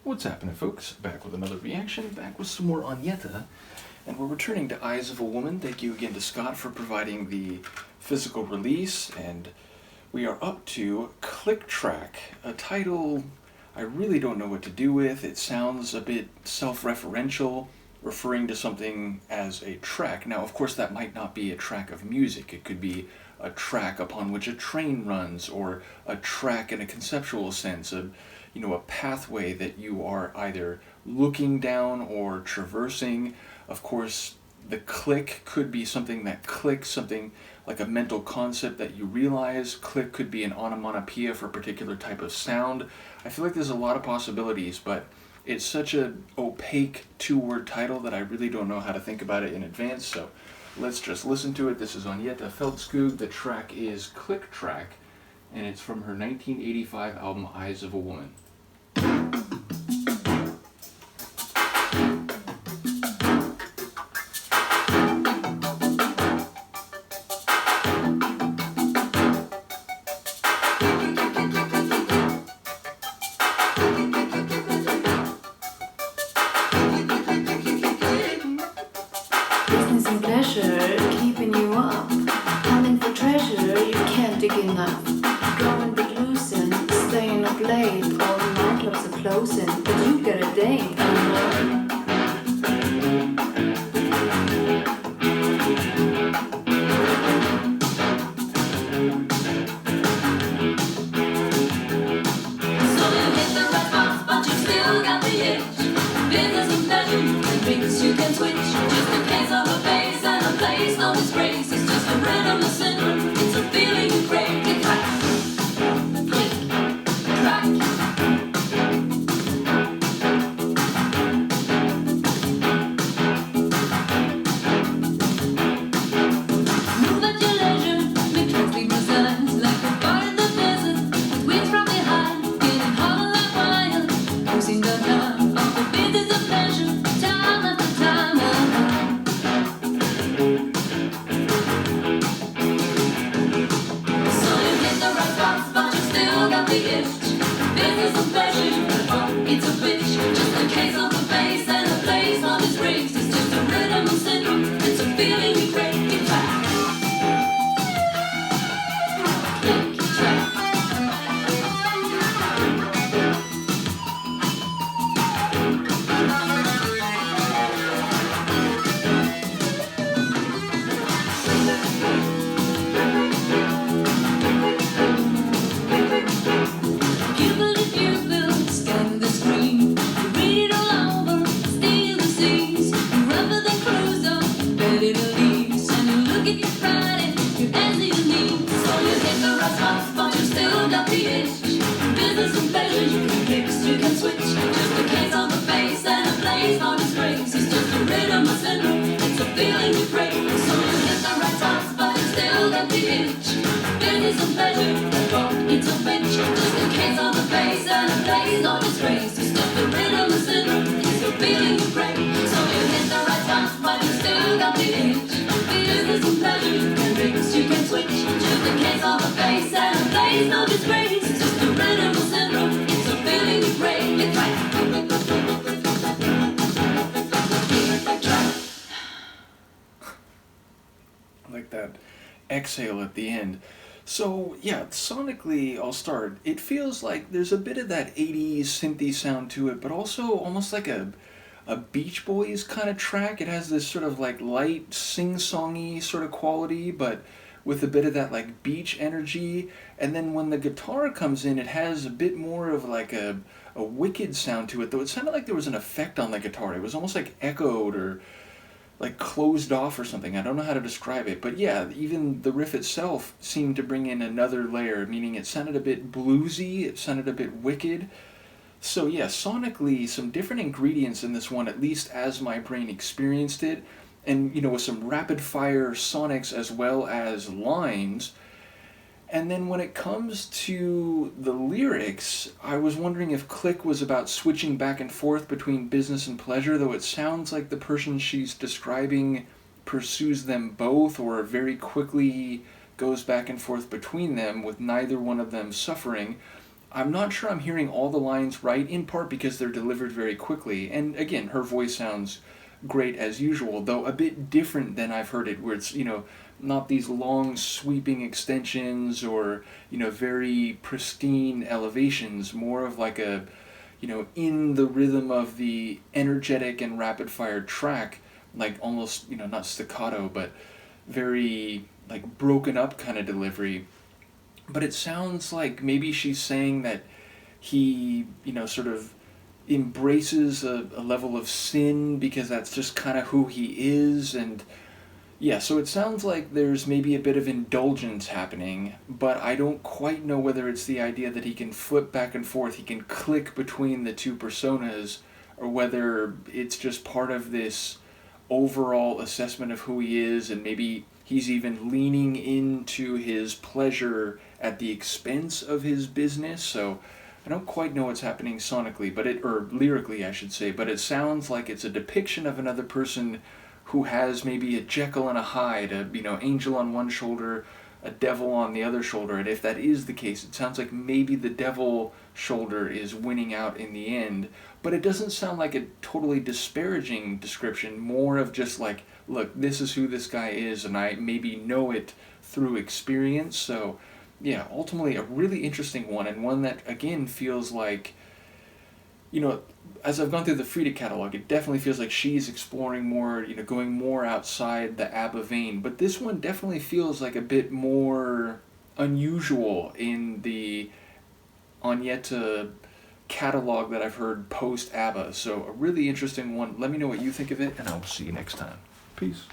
What's happening, folks? Back with another reaction, back with some more Agnetha, and we're returning to Eyes of a Woman. Thank you again to Scott for providing the physical release, and we are up to Click Track, a title I really don't know what to do with. It sounds a bit self-referential, referring to something as a track. Now, of course, that might not be a track of music. It could be a track upon which a train runs, or a track in a conceptual sense, a pathway that you are either looking down or traversing. Of course, the click could be something that clicks, something like a mental concept that you realize. Click could be an onomatopoeia for a particular type of sound. I feel like there's a lot of possibilities, but it's such an opaque two-word title that I really don't know how to think about it in advance, so let's just listen to it. This is Agnetha Faltskog. The track is Click Track, and it's from her 1985 album Eyes of a Woman. Business and pleasure, keeping you up. Hunting for treasure, you can't dig enough. Going but losing, staying up late. All the nightclubs are closing, but you get a date. So you hit the right spots, but you still got the itch. Business and pleasure, and things you can switch. Just a case of a face and a place, no disgrace. It's just a rhythm, a syndrome. It's a feeling you crave. Click, track, click, track. Move at your leisure, make tracks leave your signs. Like a fire in the desert, with winds from behind. Getting hotter like wine, losing the time. All the business and pleasure, time after time. So you hit the right spots, but you still got the itch. Business and pleasure, it's a bitch. Just a case of a face and a place on his wrist. It's just a rhythm of syndrome. It's a feeling you crave. Click track, click track. You scan the screen, you read it all over, steal the scenes. You run for the cruiser, ready to leave. And you look at your Friday, you answer your needs. So you hit the right spots, but you still got the itch. Business and pleasure, you can mix, you can switch. Just a case of a face and a place, no disgrace. It's just a rhythm of syndrome, it's a feeling you crave. So you hit the right spots, but you still got the itch. Business and pleasure, it's a bitch. Just a case of a face and a place, no disgrace. It's just a rhythm of syndrome, it's a feeling you crave. So you hit the right spots, but you still got the itch. Business and pleasure, you can mix, you can switch. Just a case of a face and a place, no disgrace. It's just a rhythm of syndrome, it's a feeling you crave. It's right. I like that exhale at the end. So yeah, sonically, I'll start. It feels like there's a bit of that 80s synthy sound to it, but also almost like a Beach Boys kind of track. It has this sort of like light sing-songy sort of quality, but with a bit of that like beach energy. And then when the guitar comes in, it has a bit more of like a wicked sound to it, though it sounded like there was an effect on the guitar. It was almost like echoed or like closed off or something. I don't know how to describe it, but yeah, even the riff itself seemed to bring in another layer, meaning it sounded a bit bluesy, it sounded a bit wicked. So yeah, sonically, some different ingredients in this one, at least as my brain experienced it, and with some rapid fire sonics as well as lines. And then when it comes to the lyrics, I was wondering if Click was about switching back and forth between business and pleasure, though it sounds like the person she's describing pursues them both, or very quickly goes back and forth between them with neither one of them suffering. I'm not sure I'm hearing all the lines right, in part because they're delivered very quickly. And again, her voice sounds great as usual, though a bit different than I've heard it, where it's, not these long sweeping extensions or, very pristine elevations, more of like a, in the rhythm of the energetic and rapid fire track, like almost, not staccato, but very like broken up kind of delivery. But it sounds like maybe she's saying that he, sort of embraces a level of sin because that's just kind of who he is. And yeah, so it sounds like there's maybe a bit of indulgence happening, but I don't quite know whether it's the idea that he can flip back and forth, he can click between the two personas, or whether it's just part of this overall assessment of who he is, and maybe he's even leaning into his pleasure at the expense of his business. So I don't quite know what's happening sonically, or lyrically, I should say, but it sounds like it's a depiction of another person who has maybe a Jekyll and a Hyde, angel on one shoulder, a devil on the other shoulder. And if that is the case, it sounds like maybe the devil shoulder is winning out in the end. But it doesn't sound like a totally disparaging description, more of just like, look, this is who this guy is, and I maybe know it through experience. So yeah, ultimately a really interesting one, and one that again feels like, as I've gone through the Frida catalog, it definitely feels like she's exploring more, going more outside the ABBA vein. But this one definitely feels like a bit more unusual in the Agnetha catalog that I've heard post ABBA. So a really interesting one. Let me know what you think of it, and I'll see you next time. Peace.